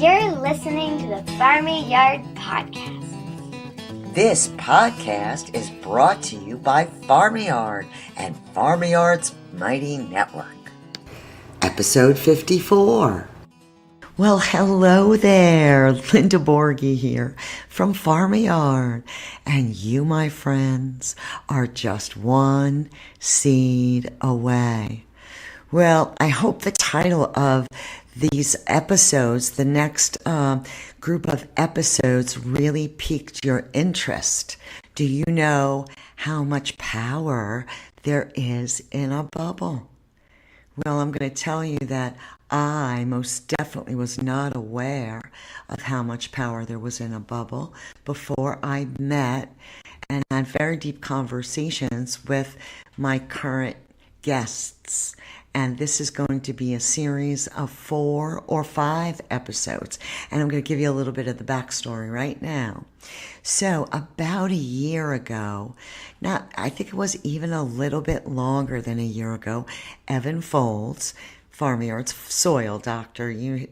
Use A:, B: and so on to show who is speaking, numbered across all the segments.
A: You're listening to the Farmy Yard Podcast.
B: This podcast is brought to you by Farmy Yard and Farmy Yard's Mighty Network. Episode 54. Well, hello there. Linda Borghi here from Farmy Yard. And you, my friends, are just one seed away. Well, I hope the title of these episodes, the next group of episodes, really piqued your interest. Do you know how much power there is in a bubble? Well, I'm going to tell you that I most definitely was not aware of how much power there was in a bubble before I met and had very deep conversations with my current guests. And this is going to be a series of 4 or 5 episodes. And I'm going to give you a little bit of the backstory right now. So about a year ago, I think it was even a little bit longer than a year ago, Evan Folds, Farmy Yard's soil doctor, you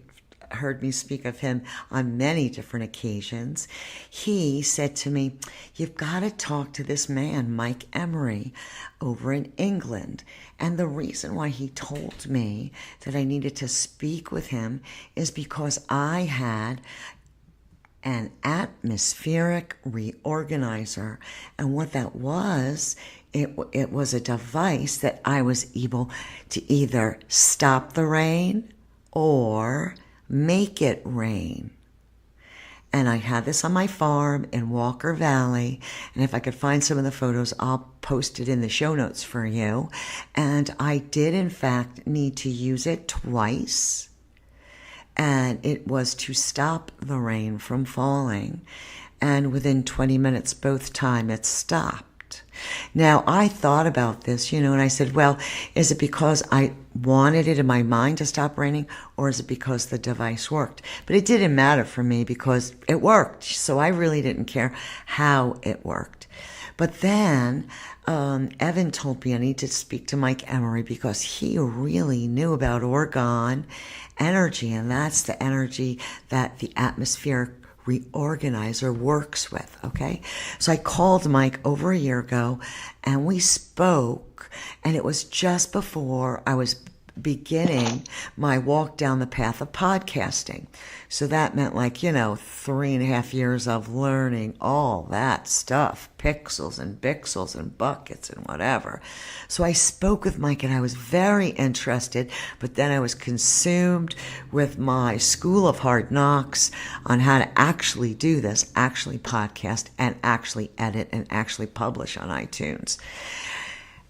B: heard me speak of him on many different occasions. He said to me, "You've got to talk to this man, Mike Emery, over in England." And the reason why he told me that I needed to speak with him is because I had an atmospheric reorganizer. And what that was, it was a device that I was able to either stop the rain or make it rain. And I had this on my farm in Walker Valley. And if I could find some of the photos, I'll post it in the show notes for you. And I did, in fact, need to use it twice. And it was to stop the rain from falling. And within 20 minutes, both time it stopped. Now, I thought about this, and I said, well, is it because I wanted it in my mind to stop raining, or is it because the device worked? But it didn't matter for me because it worked. So I really didn't care how it worked. But then Evan told me I need to speak to Mike Emery because he really knew about orgone energy, and that's the energy that the atmospheric reorganizer works with, okay? So I called Mike over a year ago, and we spoke, and it was just before I was beginning my walk down the path of podcasting. So that meant 3.5 years of learning all that stuff, pixels and bixels and buckets and whatever. So I spoke with Mike and I was very interested, but then I was consumed with my school of hard knocks on how to actually do this, actually podcast and actually edit and actually publish on iTunes.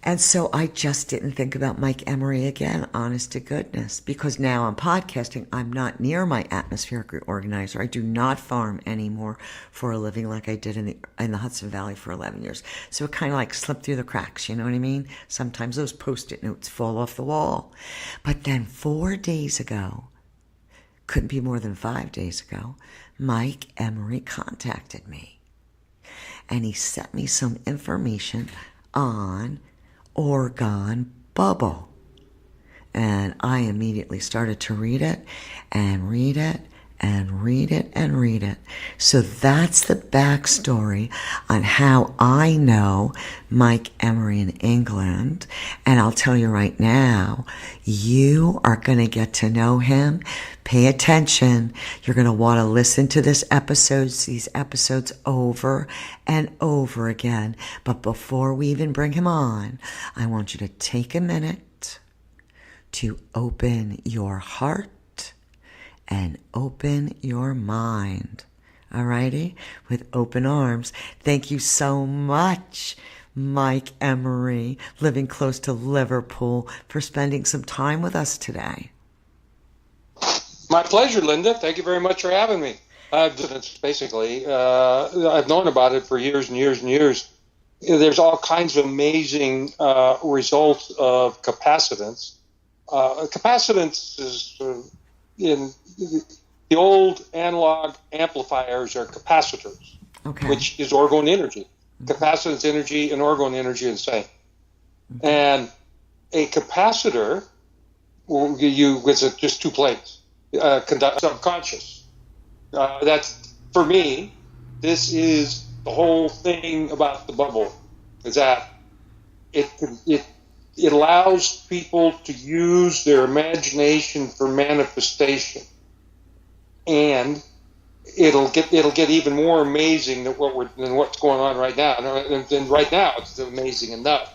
B: And so I just didn't think about Mike Emery again, honest to goodness, because now I'm podcasting. I'm not near my atmospheric reorganizer. I do not farm anymore for a living like I did in the Hudson Valley for 11 years. So it kind of slipped through the cracks, you know what I mean? Sometimes those Post-it notes fall off the wall. But then 4 days ago, couldn't be more than 5 days ago, Mike Emery contacted me. And he sent me some information on orgone bubble. And I immediately started to read it and read it and read it and read it. So that's the backstory on how I know Mike Emery in England. And I'll tell you right now, you are going to get to know him. Pay attention. You're going to want to listen to these episodes over and over again. But before we even bring him on, I want you to take a minute to open your heart and open your mind. Alrighty? With open arms. Thank you so much, Mike Emery, living close to Liverpool, for spending some time with us today.
C: My pleasure, Linda. Thank you very much for having me. Basically, I've known about it for years and years and years. There's all kinds of amazing results of capacitance. Capacitance is in the old analog amplifiers are capacitors,
B: Okay.
C: which is orgone energy. Capacitance energy and orgone energy are the same. And a capacitor, it's just two plates, conduct subconscious. That's, for me, this is the whole thing about the bubble, is that it it it allows people to use their imagination for manifestation, and it'll get even more amazing than what's going on right now. And right now, it's amazing enough.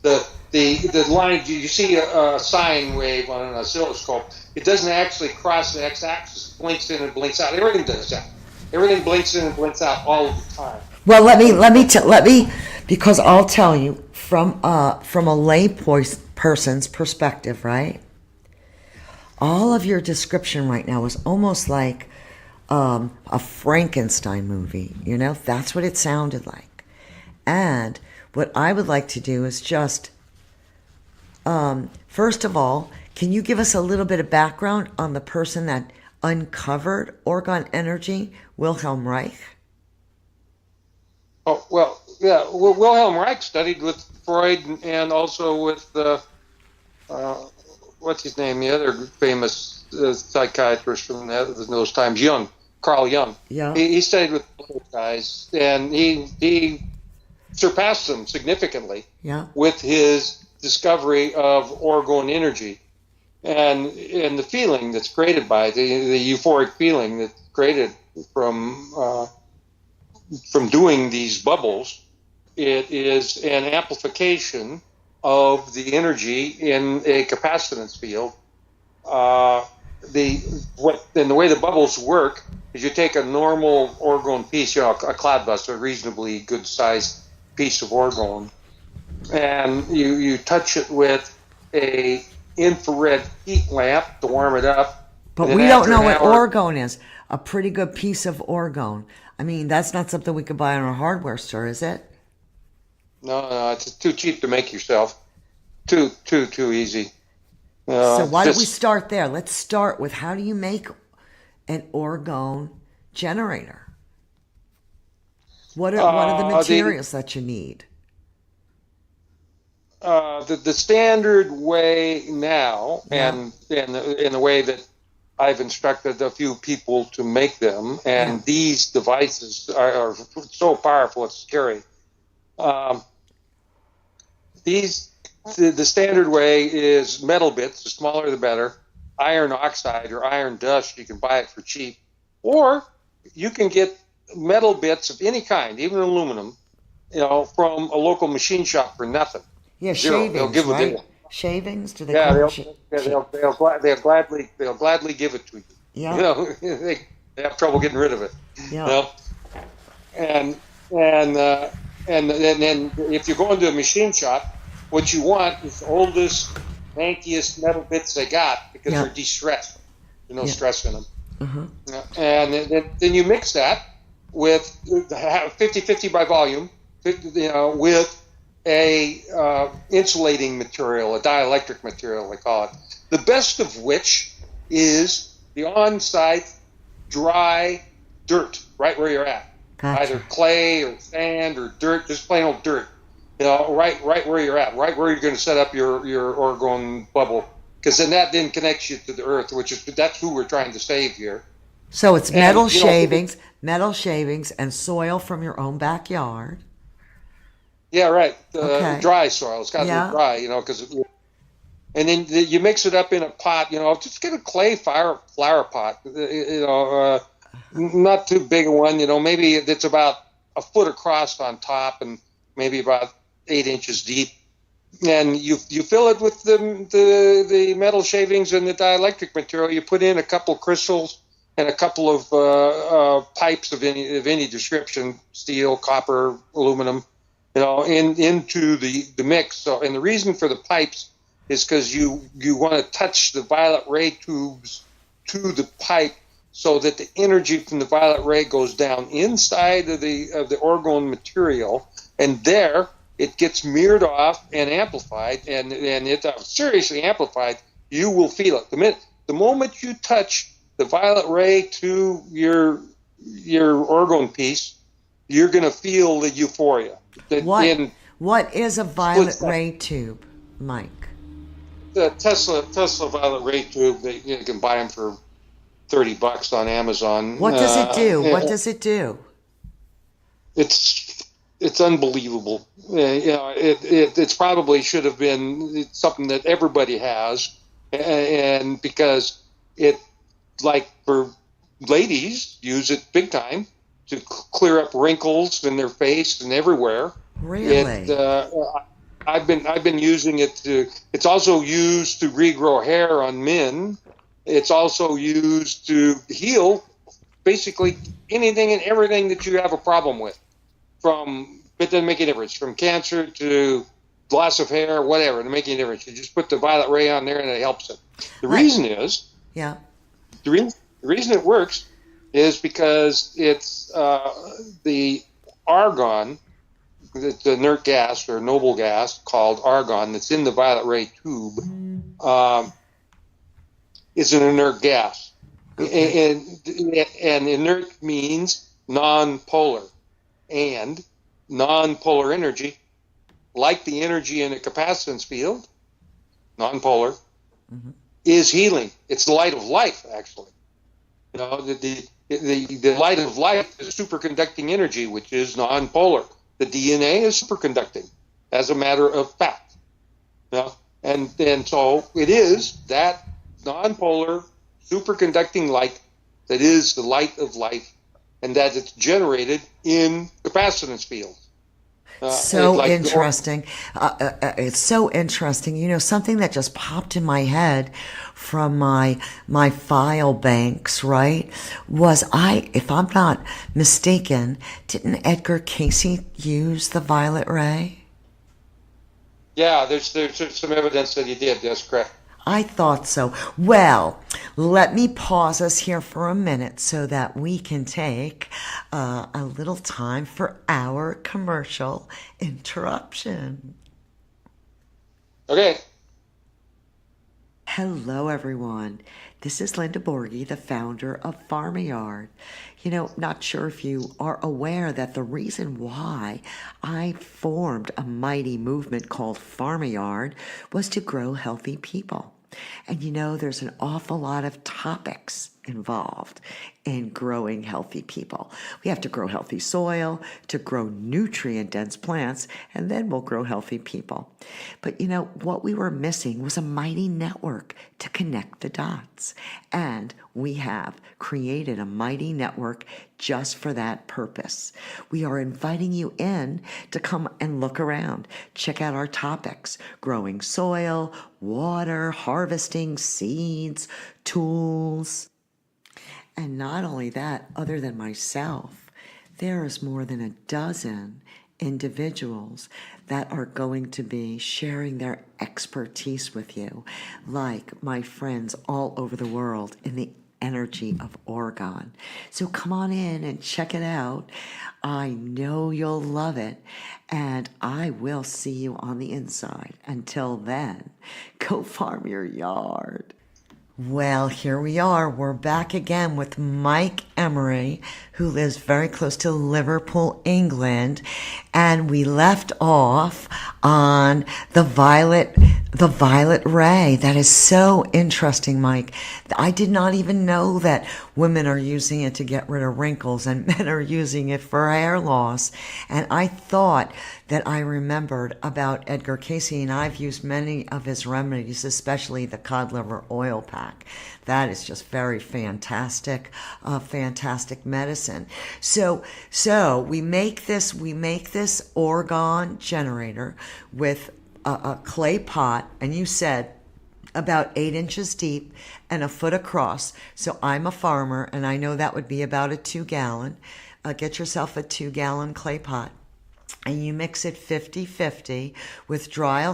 C: The line, you see a sine wave on an oscilloscope. It doesn't actually cross the x-axis. It blinks in and blinks out. Everything does that. Everything blinks in and blinks out all the time.
B: Well, let me, because I'll tell you from a lay person's perspective, right? All of your description right now is almost like a Frankenstein movie. You know, that's what it sounded like. And what I would like to do is just, first of all, can you give us a little bit of background on the person that uncovered orgone energy, Wilhelm Reich?
C: Oh, well, yeah. Well, Wilhelm Reich studied with Freud and also with, what's his name, the other famous psychiatrist from those times, Carl Jung.
B: Yeah.
C: He studied with those guys, and he surpassed them significantly,
B: Yeah.
C: with his discovery of orgone energy and the feeling that's created by the euphoric feeling that's created from doing these bubbles. It is an amplification of the energy in a capacitance field. The way the bubbles work is you take a normal orgone piece, a cloud bus, a reasonably good sized piece of orgone, and you touch it with a infrared heat lamp to warm it up.
B: But we don't know what orgone is. A pretty good piece of orgone. I mean, that's not something we could buy in a hardware store, is it?
C: No, it's too cheap to make yourself. Too easy.
B: So why don't we start there? Let's start with, how do you make an orgone generator? What are the materials that you need?
C: The standard way now, and in the way that I've instructed a few people to make them, and these devices are so powerful it's scary. The standard way is metal bits. The smaller the better. Iron oxide or iron dust, you can buy it for cheap, or you can get metal bits of any kind, even aluminum, from a local machine shop for nothing.
B: Yeah,
C: Zero.
B: shavings,
C: They'll give
B: right?
C: it.
B: Shavings? Do they?
C: Yeah,
B: call
C: they'll gladly give it to you.
B: Yeah.
C: They have trouble getting rid of it.
B: Yeah.
C: And then if you go into a machine shop, what you want is the oldest, mankiest metal bits they got, because they're de-stressed. There's no stress in them.
B: Uh-huh.
C: And then you mix that with 50-50 by volume, with a insulating material, a dielectric material, they call it. The best of which is the on-site dry dirt, right where you're at.
B: Gotcha.
C: Either clay or sand or dirt, just plain old dirt. Right where you're at, right where you're going to set up your orgone bubble, because then connects you to the earth, that's who we're trying to save here.
B: So it's metal shavings, and soil from your own backyard.
C: Yeah, right.
B: Okay.
C: Dry soil. It's got to be dry, and then you mix it up in a pot. Just get a clay flower pot. Not too big a one. Maybe it's about a foot across on top and maybe about 8 inches deep. And you fill it with the metal shavings and the dielectric material. You put in a couple crystals and a couple of pipes of any description, steel, copper, aluminum, into the mix. So, and the reason for the pipes is because you want to touch the violet ray tubes to the pipe, so that the energy from the violet ray goes down inside of the orgone material, and there it gets mirrored off and amplified, and it's seriously amplified. You will feel it the moment you touch the violet ray to your orgone piece. You're going to feel the euphoria.
B: What is a violet ray tube, Mike?
C: The Tesla violet ray tube. You can buy them for $30 on Amazon.
B: What does it do? What does it do?
C: It's unbelievable. It's probably should have been something that everybody has, and because it, like for ladies, use it big time to clear up wrinkles in their face and everywhere.
B: Really?
C: I've been using it to. It's also used to regrow hair on men. It's also used to heal basically anything and everything that you have a problem with. It doesn't make a difference. From cancer to loss of hair, whatever, it doesn't make any difference. You just put the violet ray on there and it helps it. The reason is, the reason it works is because it's the argon, the inert gas or noble gas called argon that's in the violet ray tube, is an inert gas. Okay. And inert means non-polar. And non-polar energy, like the energy in a capacitance field, non-polar, is healing. It's the light of life, actually. You know, the light of life is superconducting energy, which is non-polar. The DNA is superconducting, as a matter of fact. You know? And so it is that non-polar superconducting light that is the light of life, and that it's generated in capacitance fields.
B: So interesting. It's so interesting. You know, something that just popped in my head from my file banks, right, was if I'm not mistaken, didn't Edgar Cayce use the violet ray?
C: Yeah, there's some evidence that he did. That's correct.
B: I thought so. Well, let me pause us here for a minute so that we can take a little time for our commercial interruption.
C: Okay.
B: Hello, everyone. This is Linda Borghi, the founder of Farmyard. You know, not sure if you are aware that the reason why I formed a mighty movement called Farmyard was to grow healthy people. And you know, there's an awful lot of topics involved in growing healthy people. We have to grow healthy soil, to grow nutrient-dense plants, and then we'll grow healthy people. But you know, what we were missing was a mighty network to connect the dots. And we have created a mighty network just for that purpose. We are inviting you in to come and look around. Check out our topics: growing soil, water, harvesting, seeds, tools. And not only that, other than myself, there is more than a dozen individuals that are going to be sharing their expertise with you, like my friends all over the world in the energy of orgone. So come on in and check it out. I know you'll love it, and I will see you on the inside. Until then, go farm your yard. Well, here we are. We're back again with Mike Emery, who lives very close to Liverpool, England. And we left off on the violet ray. That is so interesting, Mike. I did not even know that women are using it to get rid of wrinkles and men are using it for hair loss. And I thought that I remembered about Edgar Cayce, and I've used many of his remedies, especially the cod liver oil pack. That is just very fantastic, fantastic medicine. So we make this orgone generator with a clay pot, and you said about 8 inches deep and a foot across. So I'm a farmer, and I know that would be about a 2-gallon. Get yourself a 2-gallon clay pot, and you mix it 50-50 with dry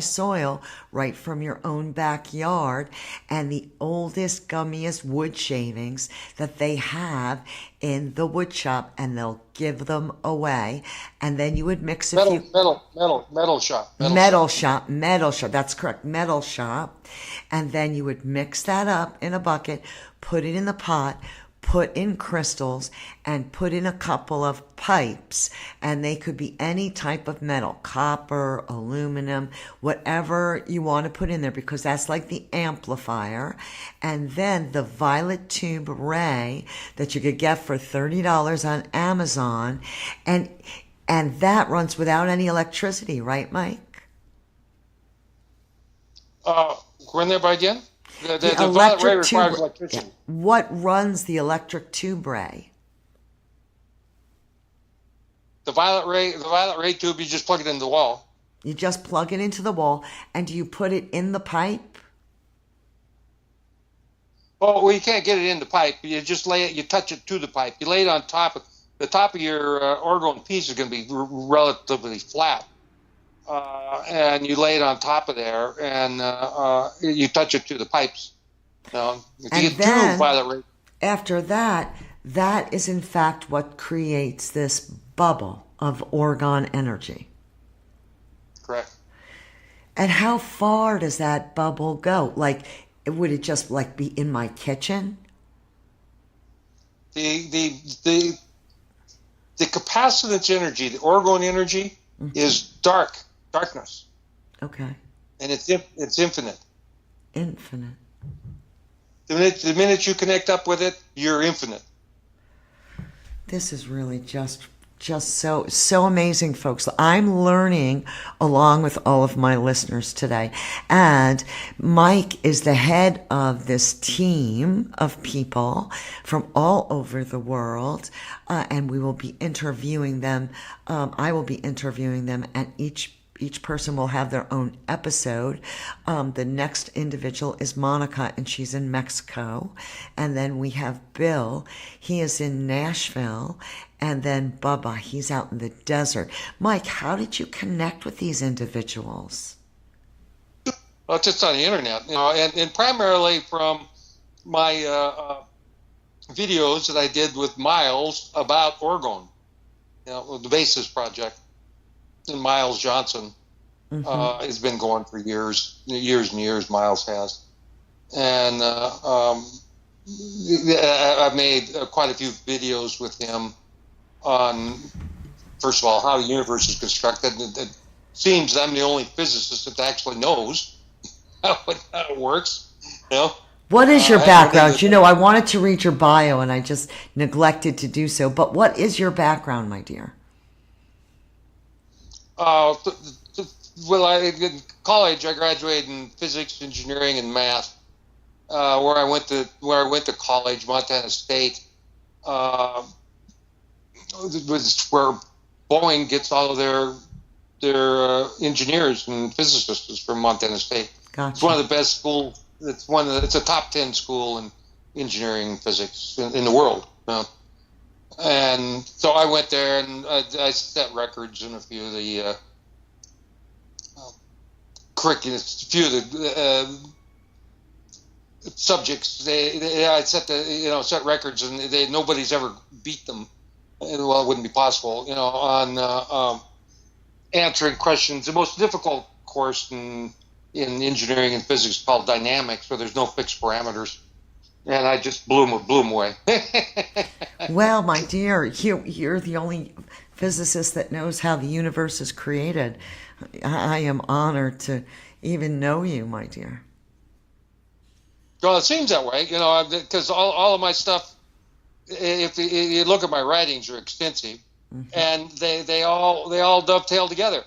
B: soil right from your own backyard and the oldest, gummiest wood shavings that they have in the wood shop, and they'll give them away. And then you would mix
C: metal shop.
B: That's correct, metal shop. And then you would mix that up in a bucket, put it in the pot, put in crystals and put in a couple of pipes, and they could be any type of metal, copper, aluminum, whatever you want to put in there, because that's like the amplifier. And then the violet tube ray that you could get for $30 on Amazon, and that runs without any electricity, right, Mike?
C: Run that by again? The violet ray
B: electric
C: requires
B: tube.
C: electricity.
B: Yeah. What runs the electric tube ray?
C: The violet ray tube, you just plug it into the wall.
B: You just plug it into the wall, and do you put it in the pipe?
C: Oh, well, you can't get it in the pipe. You just lay it. You touch it to the pipe. You lay it on top of the top of your orgone piece is going to be relatively flat, and you lay it on top of there, and you touch it to the pipes. If you
B: And
C: get
B: then,
C: two violet ray,
B: after that, that is in fact what creates this bubble of orgone energy.
C: correct.
B: And how far does that bubble go? Like, would it just like be in my kitchen?
C: The capacitance energy, the orgone energy, is darkness,
B: Okay.
C: and it's infinite.
B: Infinite.
C: The minute you connect up with it, you're infinite.
B: This is really just so amazing, folks. I'm learning along with all of my listeners today. And Mike is the head of this team of people from all over the world. And we will be interviewing them. I will be interviewing them, and each person will have their own episode. The next individual is Monica, and she's in Mexico. And then we have Bill. He is in Nashville. And then Bubba, he's out in the desert. Mike, how did you connect with these individuals?
C: Well, just on the internet, and primarily from my videos that I did with Miles about orgone, the Basis Project. And Miles Johnson has been going for years and years. Miles has, and I've made quite a few videos with him on, first of all, how the universe is constructed. It seems I'm the only physicist that actually knows how it works.
B: What is your background? I wanted to read your bio, and I just neglected to do so. But what is your background, my dear?
C: Well, in college, I graduated in physics, engineering, and math. Where I went to college, Montana State, was where Boeing gets all of their engineers and physicists is from Montana State.
B: Gotcha.
C: It's one of the best schools. It's a top 10 school in engineering and physics in the world. And so I went there, and I set records in a few of the curriculum, a few of the subjects. I set records, and nobody's ever beat them. Well, it wouldn't be possible, on answering questions. The most difficult course in engineering and physics is called dynamics, where there's no fixed parameters. And I just blew them away.
B: Well, my dear, you're the only physicist that knows how the universe is created. I am honored to even know you, my dear.
C: Well, it seems that way, because all of my stuff, if you look at my writings, are extensive, and they all dovetail together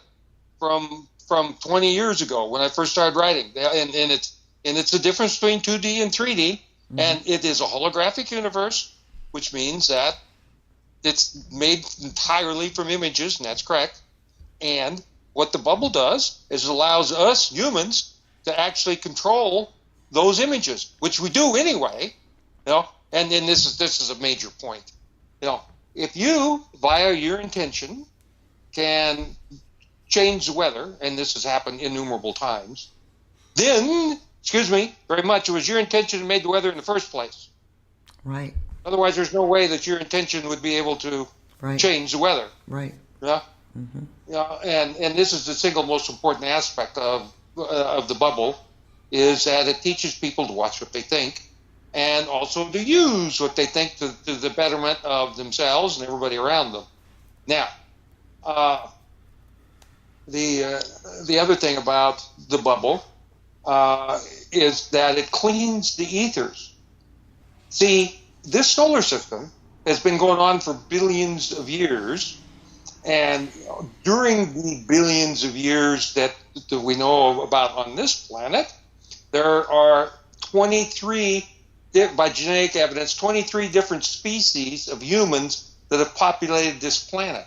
C: from 20 years ago when I first started writing, and it's the difference between 2D and 3D. And it is a holographic universe, which means that it's made entirely from images, and that's correct. And what the bubble does is it allows us humans to actually control those images, which we do anyway. And then this is a major point. If you, via your intention, can change the weather, and this has happened innumerable times, then, very much, it was your intention that made the weather in the first place.
B: Right.
C: Otherwise, there's no way that your intention would be able to change the weather.
B: Right.
C: Yeah. And this is the single most important aspect of the bubble, is that it teaches people to watch what they think, and also to use what they think to the betterment of themselves and everybody around them. Now, the other thing about the bubble is that it cleans the ethers. See, this solar system has been going on for billions of years, and during the billions of years that we know about on this planet, there are 23, by genetic evidence, 23 different species of humans that have populated this planet,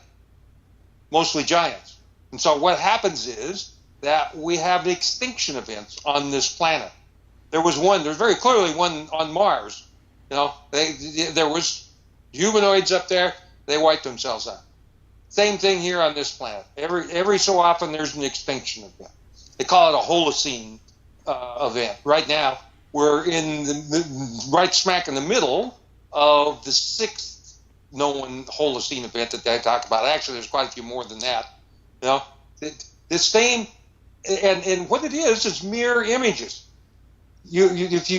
C: mostly giants. And so what happens is that we have extinction events on this planet. There's very clearly one on Mars. There was humanoids up there, they wiped themselves out. Same thing here on this planet. Every so often there's an extinction event. They call it a Holocene event. Right now, we're right smack in the middle of the sixth known Holocene event that they talk about. Actually, there's quite a few more than that. This same, and what it is mirror images. If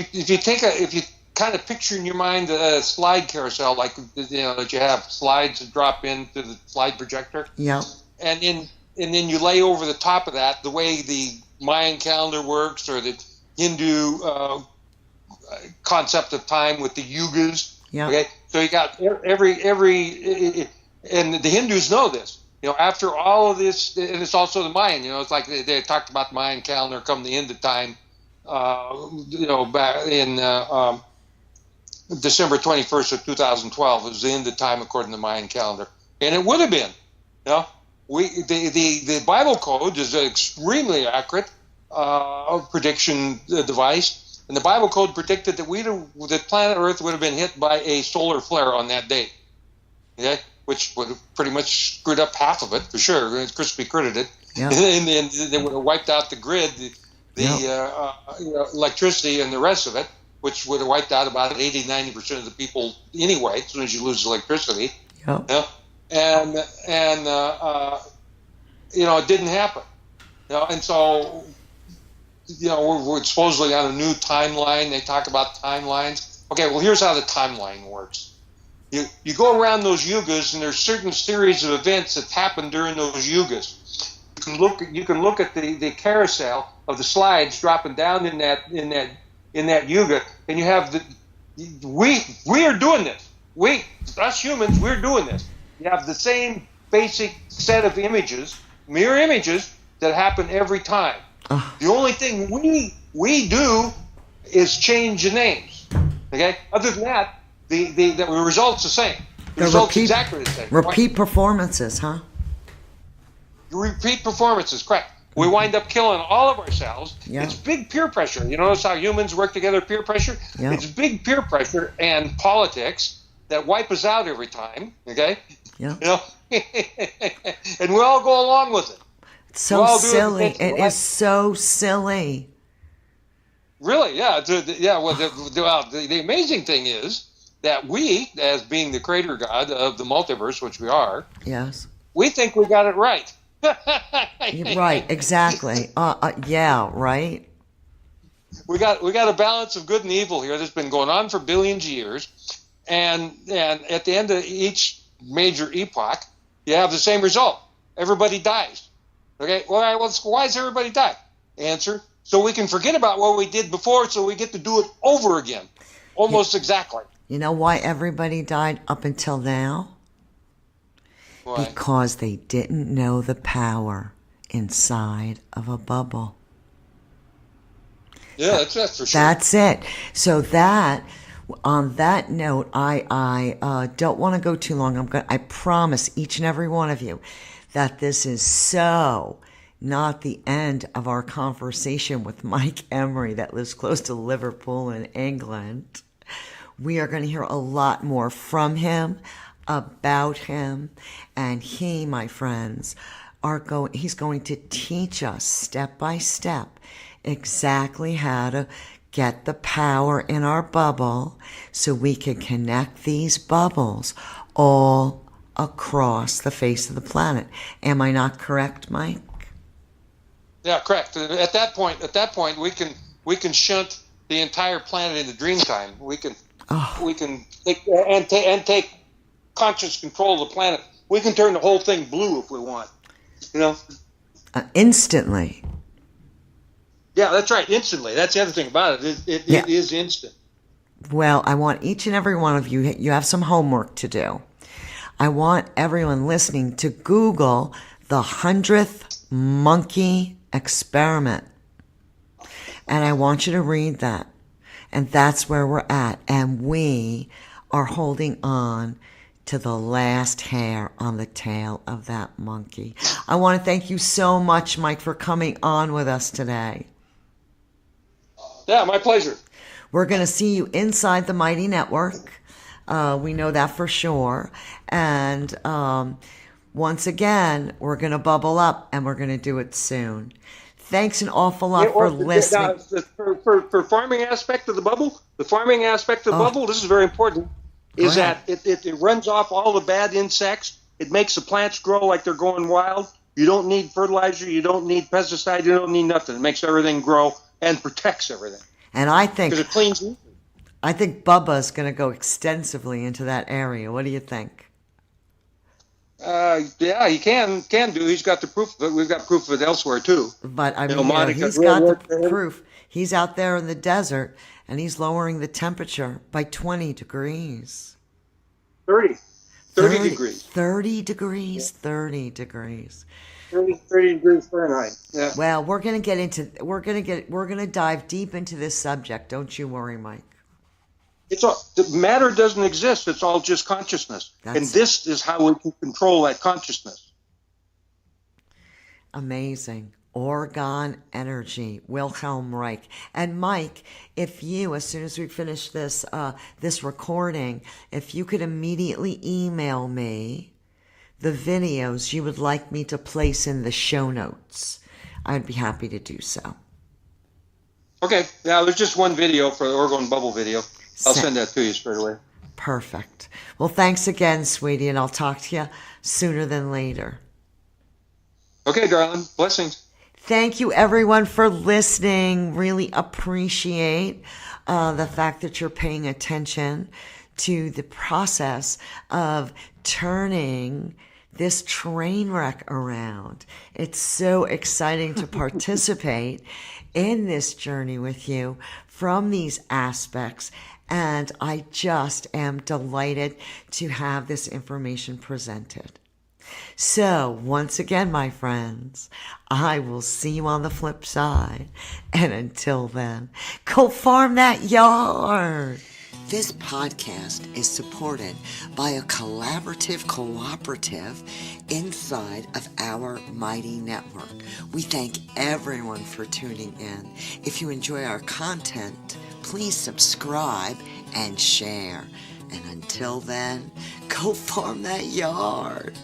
C: you kind of picture in your mind a slide carousel, like that you have slides that drop into the slide projector.
B: Yeah.
C: And then you lay over the top of that the way the Mayan calendar works, or the Hindu concept of time with the yugas.
B: Yeah.
C: Okay. So you got every, and the Hindus know this. After all of this, and it's also the Mayan. It's like they talked about the Mayan calendar come the end of time. Back in December 21st of 2012 was the end of time according to the Mayan calendar, and it would have been. The Bible code is an extremely accurate prediction device, and the Bible code predicted that planet Earth would have been hit by a solar flare on that day. Okay, which would have pretty much screwed up half of it for sure. It's crispy credited,
B: yeah.
C: And then they would have wiped out the grid, electricity, and the rest of it, which would have wiped out about 80-90% of the people anyway, as soon as you lose electricity.
B: Yep.
C: And it didn't happen. And so, we're supposedly on a new timeline. They talk about timelines. Okay, well, here's how the timeline works. You go around those yugas, and there's certain series of events that happen during those yugas. You can look at the carousel of the slides dropping down in that yuga, and you have we are doing this. Us humans, we're doing this. You have the same basic set of images, mirror images, that happen every time. The only thing we do is change the names. Okay. Other than that, the result's the same. The result's exactly the same.
B: Repeat performances, huh?
C: Repeat performances, correct. We wind up killing all of ourselves. Yeah. It's big peer pressure. You notice how humans work together, peer pressure? Yeah. It's big peer pressure and politics that wipe us out every time, okay?
B: Yeah.
C: And we all go along with it.
B: It's so silly. It is so silly.
C: Really, yeah. Well, the amazing thing is that we, as being the creator god of the multiverse, which we are,
B: yes,
C: we think we got it right.
B: Right, exactly. Yeah, right.
C: We got a balance of good and evil here that's been going on for billions of years, and at the end of each major epoch, you have the same result. Everybody dies. Okay. Well, why does everybody die? Answer: so we can forget about what we did before, so we get to do it over again, almost exactly.
B: You know why everybody died up until now?
C: Why?
B: Because they didn't know the power inside of a bubble.
C: Yeah, that's for sure.
B: That's it. So on that note, I don't want to go too long. I promise each and every one of you that this is so not the end of our conversation with Mike Emery that lives close to Liverpool in England. We are going to hear a lot more from him, about him, and he, my friends, he's going to teach us step by step exactly how to get the power in our bubble so we can connect these bubbles all across the face of the planet. Am I not correct, Mike?
C: Yeah, correct. At that point, we can shunt the entire planet into dream time. We can take conscious control of the planet. We can turn the whole thing blue if we want.
B: Instantly.
C: Yeah, that's right. Instantly. That's the other thing about it. It is instant.
B: Well, I want each and every one of you, you have some homework to do. I want everyone listening to Google the 100th monkey experiment. And I want you to read that. And that's where we're at. And we are holding on to the last hair on the tail of that monkey. I want to thank you so much, Mike, for coming on with us today.
C: Yeah, my pleasure.
B: We're going to see you inside the Mighty Network. We know that for sure. And once again, we're going to bubble up, and we're going to do it soon. Thanks an awful lot for listening.
C: For farming aspect of the bubble, this is very important, is that it runs off all the bad insects. It makes the plants grow like they're going wild. You don't need fertilizer. You don't need pesticide. You don't need nothing. It makes everything grow and protects everything.
B: And I think
C: because it cleans it.
B: I think Bubba's going to go extensively into that area. What do you think?
C: Yeah, he can do. He's got the proof of it. We've got proof of it elsewhere too.
B: But I mean, he's got the proof. He's out there in the desert, and he's lowering the temperature by 20 degrees.
C: 30 degrees.
B: 30 degrees. 30 degrees.
C: 30 degrees Fahrenheit. Yeah.
B: Well, we're going to dive deep into this subject. Don't you worry, Mike.
C: Matter doesn't exist. It's all just consciousness. And this is how we can control that consciousness.
B: Amazing. Orgone energy, Wilhelm Reich. And Mike, if you, as soon as we finish this recording, if you could immediately email me the videos you would like me to place in the show notes, I'd be happy to do so.
C: Okay. Yeah, there's just one video for the orgone bubble video. I'll send that to you straight away.
B: Perfect. Well, thanks again, sweetie, and I'll talk to you sooner than later.
C: Okay, darling. Blessings.
B: Thank you, everyone, for listening. Really appreciate the fact that you're paying attention to the process of turning this train wreck around. It's so exciting to participate in this journey with you from these aspects. And I just am delighted to have this information presented. So, once again, my friends, I will see you on the flip side. And until then, go farm that yard. This podcast is supported by a collaborative cooperative inside of our Mighty Network. We thank everyone for tuning in. If you enjoy our content, please subscribe and share. And until then, go farm that yard.